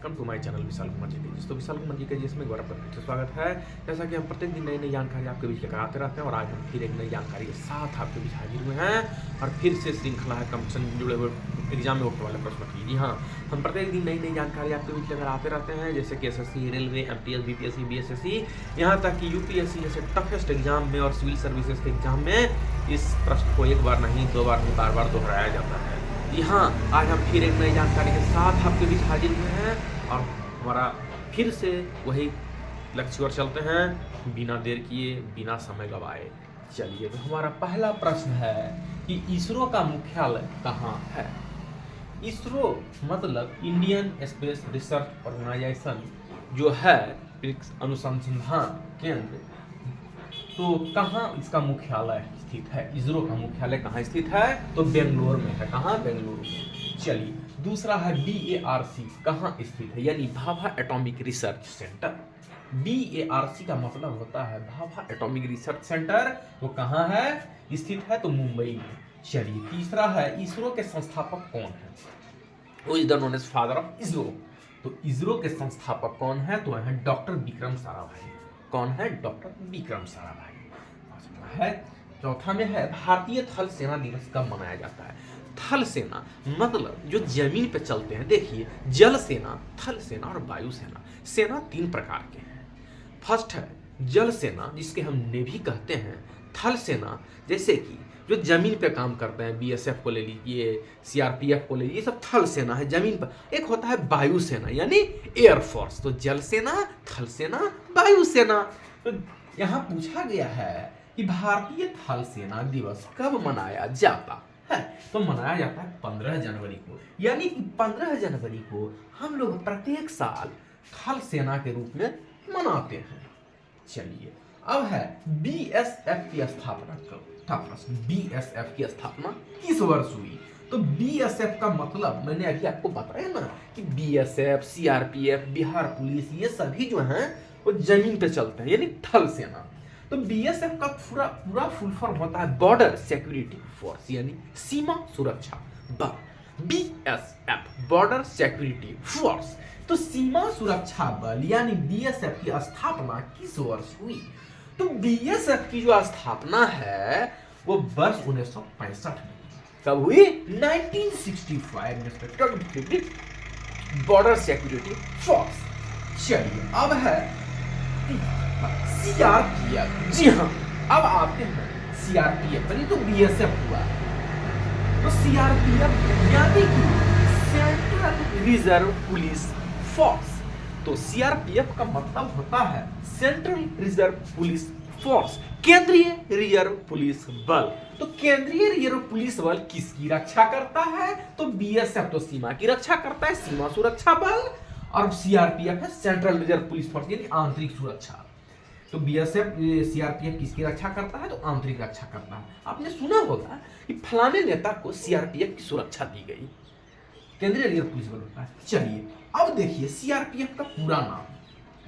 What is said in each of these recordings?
Welcome to my channel Vishal Kumar ji के। दोस्तों विशाल कुमार जी के जिसमें गौरव पर से स्वागत है। जैसा कि हम प्रत्येक दिन नई नई जानकारी आपके बीच लेकर आते रहते हैं और आज हम फिर एक नई जानकारी के साथ आपके बीच हाजिर हुए हैं और फिर से श्रृंखला है कंपटीशन जुड़े हुए एग्जाम में उठने वाले प्रश्नों की। जी हाँ, हम प्रत्येक दिन नई नई जानकारी आपके बीच लेकर आते रहते हैं, जैसे कि SSC, railway, MTS, BPSC, BSSC, यहाँ तक कि यूपीएससी जैसे टफेस्ट एग्जाम में और सिविल सर्विसेज के एग्जाम में इस प्रश्न को एक बार नहीं, दो बार नहीं, बार बार दोहराया जाता है। जी हाँ, आज हम फिर एक नई जानकारी के साथ आपके बीच हाजिर हुए हैं और हमारा फिर से वही लक्ष्य पर चलते हैं बिना देर किए, बिना समय गवाए। चलिए, तो हमारा पहला प्रश्न है कि इसरो का मुख्यालय कहाँ है। इसरो मतलब इंडियन स्पेस रिसर्च ऑर्गेनाइजेशन जो है, अनुसंधान केंद्र, तो कहाँ इसका मुख्यालय स्थित है? इसरो का मुख्यालय कहाँ स्थित है? तो बेंगलोर में है। कहाँ? बेंगलुरु में। चलिए, दूसरा है BARC कहाँ स्थित है, यानी Bhabha atomic research centre. BARC का मतलब होता है भाभा एटॉमिक रिसर्च सेंटर, तो कहाँ है स्थित है? तो मुंबई में। चलिए, तीसरा है इसरो के संस्थापक कौन है? वो is the known as father of ISRO. तो इसरो के संस्थापक कौन है? तो है डॉक्टर विक्रम साराभाई। कौन है? डॉक्टर विक्रम साराभाई है। चौथा में है भारतीय थल सेना दिवस कब मनाया जाता है? थल सेना मतलब जो जमीन पे चलते हैं। देखिए, जल सेना, थल सेना और वायु सेना। सेना तीन प्रकार के हैं। फर्स्ट है जल सेना, जिसके हम नेवी कहते हैं। थल सेना जैसे कि जो जमीन पे काम करते हैं, BSF को ले लीजिए, CRPF को ले लीजिए, ये सब थल सेना है जमीन पर। एक होता है वायु सेना यानी एयरफोर्स। तो जल सेना, थल सेना, वायु सेना। तो यहाँ पूछा गया है कि भारतीय थल सेना दिवस कब मनाया जाता है? तो मनाया जाता है 15 जनवरी को, यानी कि 15 जनवरी को हम लोग प्रत्येक साल थल सेना के रूप में मनाते हैं। चलिए, अब है BSF की स्थापना कब? BSF की स्थापना किस वर्ष हुई? तो BSF का मतलब मैंने अभी आपको बताया ना कि BSF, CRPF, बिहार पुलिस, ये सभी जो हैं वो जमीन पे चलते हैं, यानी थल सेना। तो BSF का पूरा फुल फॉर्म होता है बॉर्डर सिक्योरिटी फोर्स, यानी सीमा सुरक्षा बल। BSF border security force. तो सीमा सुरक्षा बल यानी BSF की स्थापना किस वर्ष हुई? तो BSF की जो स्थापना है वो वर्ष 1965 में। कब हुई? 1965 में बॉर्डर सिक्योरिटी फोर्स। चलिए, अब है CRPF। जी हाँ, अब आते हैं CRPF पर। ये तो BSF हुआ। तो CRPF यानी कि सेंट्रल रिजर्व पुलिस फोर्स। तो CRPF का मतलब होता है सेंट्रल रिजर्व पुलिस फोर्स, केंद्रीय रिजर्व पुलिस बल। तो केंद्रीय रिजर्व पुलिस बल किसकी रक्षा करता है? तो BSF तो सीमा की रक्षा करता है, सीमा सुरक्षा बल, और CRPF है सेंट्रल रिजर्व पुलिस फोर्स यानी आंतरिक सुरक्षा। तो BSF CRPF किसकी रक्षा करता है? तो आंतरिक रक्षा करता है। आपने सुना होगा कि फलाने नेता को CRPF की सुरक्षा दी गई, केंद्रीय रिजर्व पुलिस बल होता है। चलिए, अब देखिए CRPF का पूरा नाम,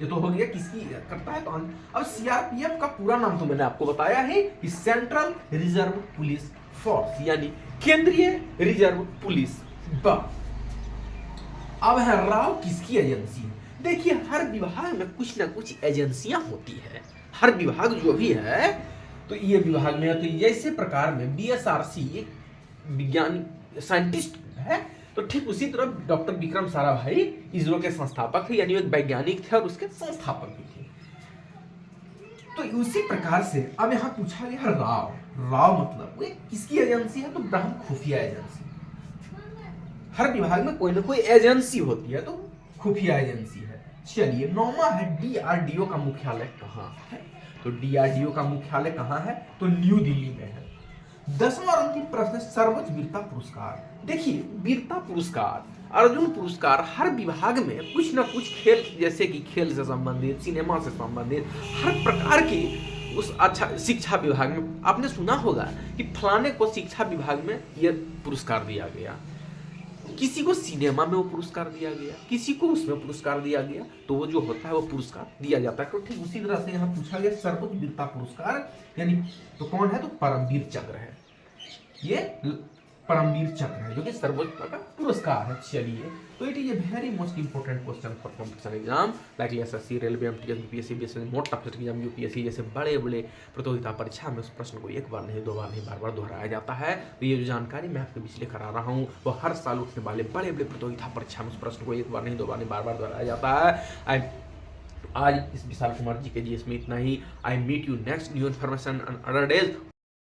ये तो हो गया किसकी करता है। तो अब CRPF का पूरा नाम तो मैंने आपको बताया है कि सेंट्रल रिजर्व पुलिस फोर्स यानी केंद्रीय रिजर्व पुलिस बल। अब है राव किसकी एजेंसी? देखिए, हर विभाग में कुछ ना कुछ एजेंसियां होती है। हर विभाग जो भी है, तो ये विभाग में तो जैसे प्रकार में BSRC एक विज्ञानी साइंटिस्ट है, तो ठीक उसी तरह डॉक्टर विक्रम साराभाई इसरो के संस्थापक थे, यानी एक वैज्ञानिक थे और उसके संस्थापक भी थे। तो उसी प्रकार से अब यहाँ पूछा गया राव। राव मतलब वो किसकी एजेंसी है? तो ब्रह्म खुफिया एजेंसी। हर विभाग में कोई ना कोई एजेंसी होती है, तो खुफिया एजेंसी है। चलिए, नौवां है DRDO का मुख्यालय कहाँ है? तो DRDO का मुख्यालय कहाँ है? तो न्यू दिल्ली में है। 10वां और अंतिम प्रश्न, सर्वोच्च वीरता पुरस्कार। देखिए, वीरता पुरस्कार, अर्जुन पुरस्कार हर विभाग में कुछ ना कुछ खेल, जैसे कि खेल से संबंधित, सिनेमा से संबंधित, हर प्रकार की उस अच्छा शिक्षा विभाग में आपने सुना होगा कि फलाने को शिक्षा विभाग में यह पुरस्कार दिया गया, किसी को सिनेमा में वो पुरस्कार दिया गया, किसी को उसमें पुरस्कार दिया गया, तो वो जो होता है वो पुरस्कार दिया जाता है। तो ठीक उसी तरह से यहाँ पूछा गया सर्वोच्च वीरता पुरस्कार यानी तो कौन है? तो परमवीर चक्र है। ये परमवीर चक्र है, जो कि सर्वोच्च का पुरस्कार है। चलिए, तो it is a very most important question for competition exam like SSC, railway, MTS, BPSC, BSc, most toughest exam UPSC जैसे बड़े बड़े प्रतियोगिता परीक्षा में उस प्रश्न को एक बार नहीं, दो बार नहीं, बार बार दोहराया जाता है। तो ये जो जानकारी मैं आपके बीच लेकर आ रहा हूँ, वो हर साल उठने वाले बड़े बड़े प्रतियोगिता परीक्षा में उस प्रश्न को एक बार नहीं, दो बार नहीं, बार बार दोहराया जाता है। आज इस विशाल कुमार जी के जीएस में इतना ही। I meet you next new information on other days.